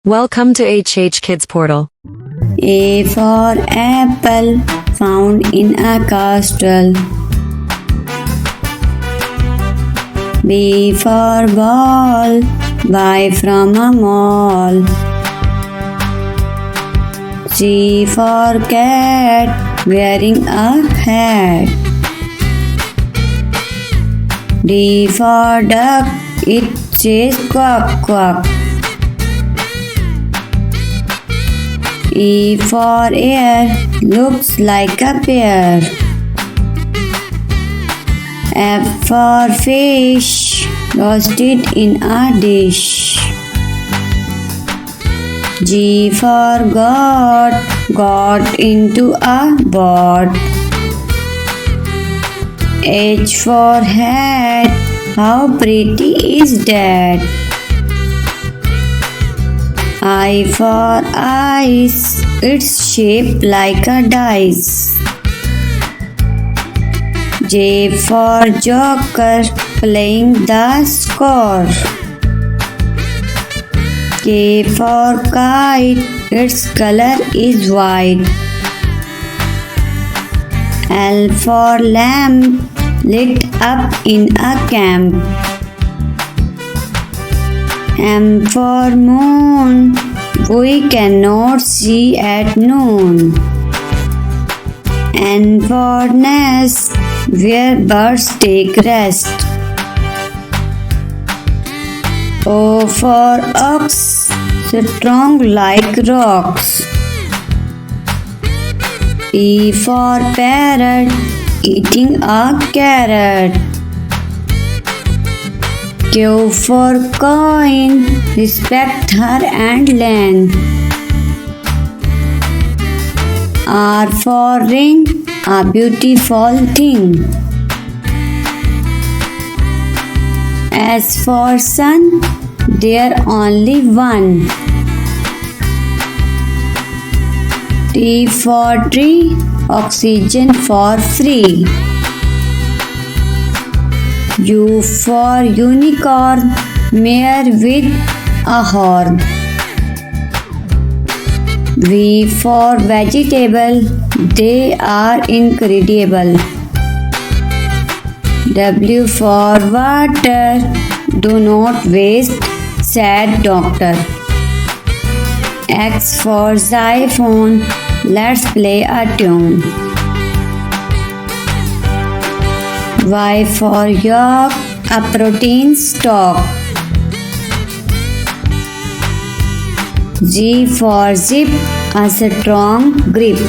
Welcome to HH Kids Portal. A for apple, found in a castle. B for ball, buy from a mall. C for cat, wearing a hat. D for duck, it says quack quack. E for air, looks like a pear. F for fish, roasted in a dish. G for got into a boat. H for hat, how pretty is that? I for ice, it's shaped like a dice. J for joker, playing the score. K for kite, its color is white. L for lamp, lit up in a camp. M for moon, we cannot see at noon. N for nest, where birds take rest. O for ox, strong like rocks. P for parrot, eating a carrot. Q for coin, respect her and land. R for ring, a beautiful thing. S for sun, there only one. T for tree, oxygen for free. U for unicorn, mare with a horn. V for vegetable, they are incredible. W for water, do not waste, said doctor. X for xylophone, let's play a tune. Y for yolk, a protein stock. Z for zip, a strong grip.